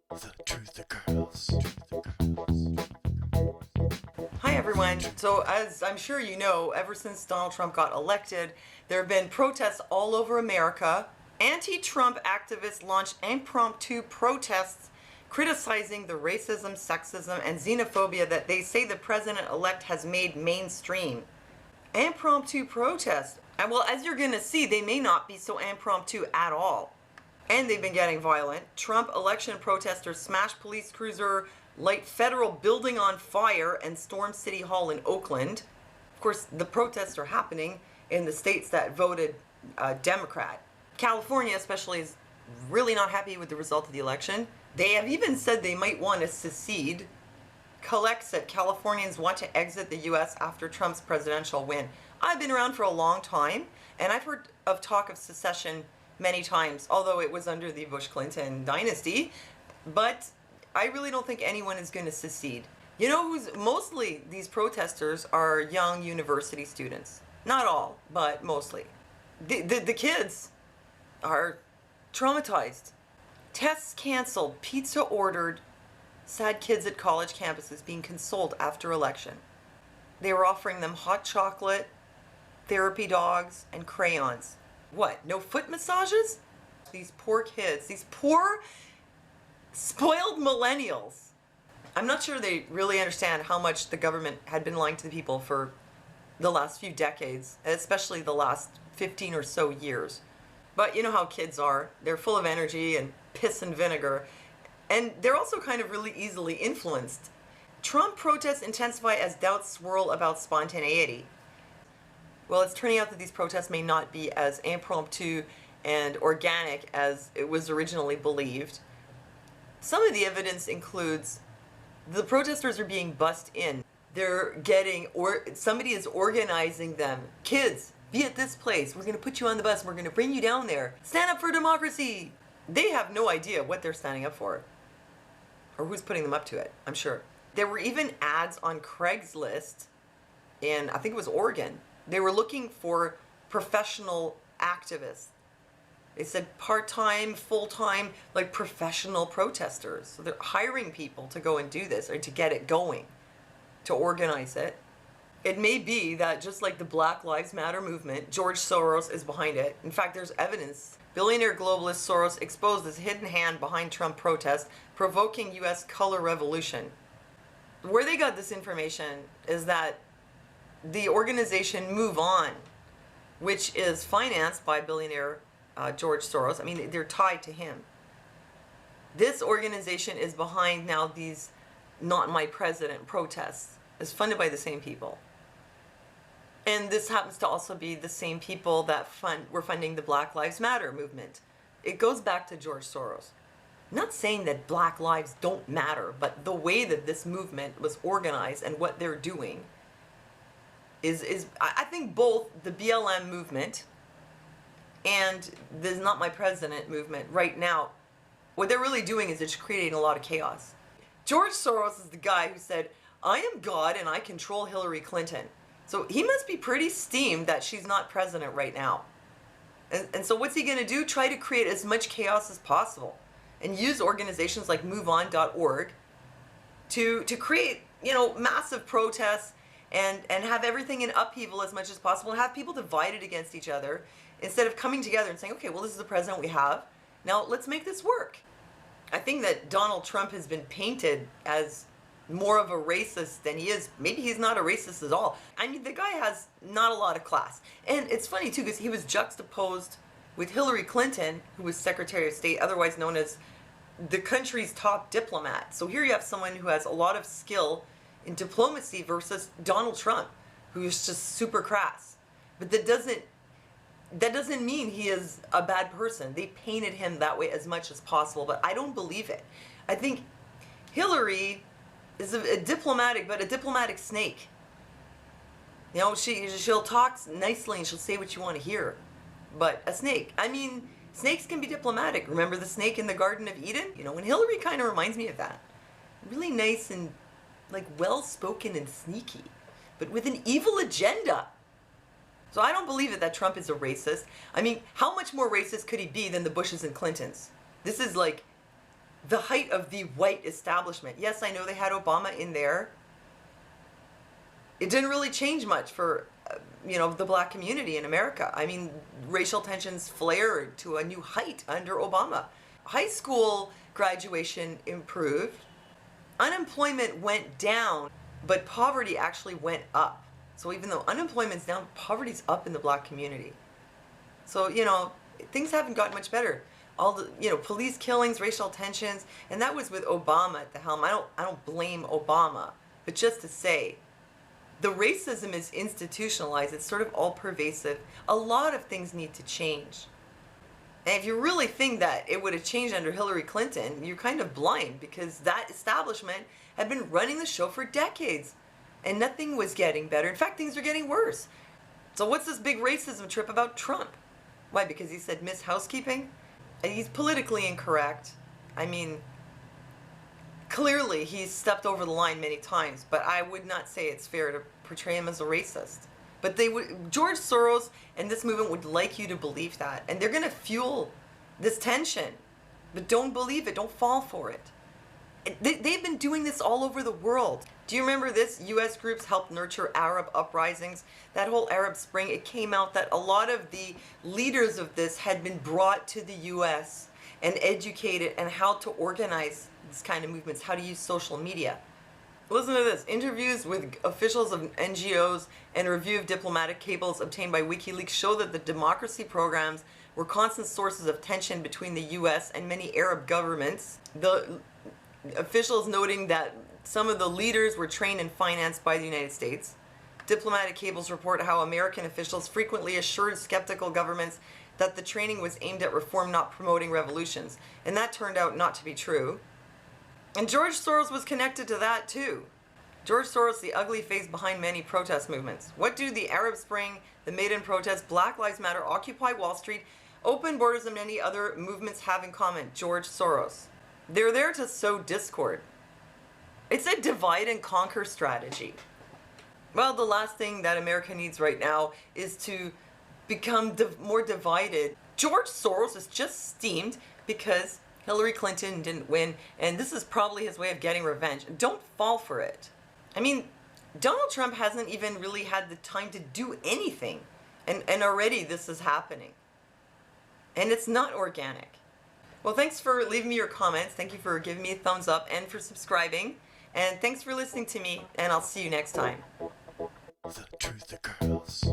The Truth the Girls. Hi everyone. So as I'm sure you know, ever since Donald Trump got elected, there have been protests all over America. Anti-Trump activists launched impromptu protests criticizing the racism, sexism, and xenophobia that they say the president-elect has made mainstream. Impromptu protests. And well, as you're going to see, they may not be so impromptu at all. And they've been getting violent. Trump election protesters smashed police cruiser, light federal building on fire, and stormed City Hall in Oakland. Of course, the protests are happening in the states that voted Democrat. California especially is really not happy with the result of the election. They have even said they might want to secede. Collect said Californians want to exit the U.S. after Trump's presidential win. I've been around for a long time, and I've heard of talk of secession many times, although it was under the Bush-Clinton dynasty. But I really don't think anyone is going to secede. You know who's mostly these protesters are young university students. Not all, but mostly. The kids are traumatized. Tests canceled, pizza ordered, sad kids at college campuses being consoled after election. They were offering them hot chocolate, therapy dogs, and crayons. What, no foot massages? These poor kids, these poor spoiled millennials. I'm not sure they really understand how much the government had been lying to the people for the last few decades, especially the last 15 or so years. But you know how kids are. They're full of energy and piss and vinegar. And they're also kind of really easily influenced. Trump protests intensify as doubts swirl about spontaneity. Well, it's turning out that these protests may not be as impromptu and organic as it was originally believed. Some of the evidence includes the protesters are being bussed in. They're getting, or somebody is organizing them. Kids, be at this place. We're going to put you on the bus. We're going to bring you down there. Stand up for democracy. They have no idea what they're standing up for or who's putting them up to it, I'm sure. There were even ads on Craigslist in, I think it was Oregon. They were looking for professional activists. They said part-time, full-time, like professional protesters. So they're hiring people to go and do this, or to get it going, to organize it. It may be that just like the Black Lives Matter movement, George Soros is behind it. In fact, there's evidence. Billionaire globalist Soros exposed his hidden hand behind Trump protests, provoking U.S. color revolution. Where they got this information is that the organization Move On, which is financed by billionaire George Soros, I mean, they're tied to him. This organization is behind now these Not My President protests. It's funded by the same people. And this happens to also be the same people that were funding the Black Lives Matter movement. It goes back to George Soros. I'm not saying that Black lives don't matter, but the way that this movement was organized and what they're doing is I think both the BLM movement and the Not My President movement right now, what they're really doing is it's creating a lot of chaos. George Soros is the guy who said, I am God and I control Hillary Clinton. So he must be pretty steamed that she's not president right now. And so what's he going to do? Try to create as much chaos as possible and use organizations like MoveOn.org to create, you know, massive protests and have everything in upheaval as much as possible, and have people divided against each other instead of coming together and saying, okay, well, this is the president we have. Now let's make this work. I think that Donald Trump has been painted as more of a racist than he is. Maybe he's not a racist at all. I mean, the guy has not a lot of class. And it's funny too, because he was juxtaposed with Hillary Clinton, who was Secretary of State, otherwise known as the country's top diplomat. So here you have someone who has a lot of skill in diplomacy versus Donald Trump, who is just super crass. But that doesn't mean he is a bad person. They painted him that way as much as possible, but I don't believe it. I think Hillary is a diplomatic, but a diplomatic snake. You know, she'll talk nicely and she'll say what you want to hear. But a snake, I mean, snakes can be diplomatic. Remember the snake in the Garden of Eden? You know, and Hillary kind of reminds me of that. Really nice and like well-spoken and sneaky, but with an evil agenda. So I don't believe it that Trump is a racist. I mean, how much more racist could he be than the Bushes and Clintons? This is like the height of the white establishment. Yes, I know they had Obama in there. It didn't really change much for, the black community in America. I mean, racial tensions flared to a new height under Obama. High school graduation improved. Unemployment went down, but poverty actually went up. So even though unemployment's down, poverty's up in the black community. So, things haven't gotten much better. All the, police killings, racial tensions, and that was with Obama at the helm. I don't blame Obama, but just to say, the racism is institutionalized. It's sort of all pervasive. A lot of things need to change. And if you really think that it would have changed under Hillary Clinton, you're kind of blind, because that establishment had been running the show for decades and nothing was getting better. In fact, things are getting worse. So what's this big racism trip about Trump? Why? Because he said Miss Housekeeping? He's politically incorrect. I mean, clearly he's stepped over the line many times, but I would not say it's fair to portray him as a racist. But George Soros and this movement would like you to believe that. And they're going to fuel this tension. But don't believe it. Don't fall for it. They've been doing this all over the world. Do you remember this? U.S. groups helped nurture Arab uprisings. That whole Arab Spring, it came out that a lot of the leaders of this had been brought to the U.S. and educated on how to organize this kind of movements, how to use social media. Listen to this. Interviews with officials of NGOs and a review of diplomatic cables obtained by WikiLeaks show that the democracy programs were constant sources of tension between the U.S. and many Arab governments. The officials noting that some of the leaders were trained and financed by the United States. Diplomatic cables report how American officials frequently assured skeptical governments that the training was aimed at reform, not promoting revolutions. And that turned out not to be true. And George Soros was connected to that too. George Soros, the ugly face behind many protest movements. What do the Arab Spring, the Maidan protest, Black Lives Matter, Occupy Wall Street, Open Borders, and many other movements have in common? George Soros. They're there to sow discord. It's a divide and conquer strategy. Well, the last thing that America needs right now is to become more divided. George Soros is just steamed because Hillary Clinton didn't win, and this is probably his way of getting revenge. Don't fall for it. I mean, Donald Trump hasn't even really had the time to do anything, and already this is happening. And it's not organic. Well, thanks for leaving me your comments. Thank you for giving me a thumbs up and for subscribing. And thanks for listening to me, and I'll see you next time. The truth occurs.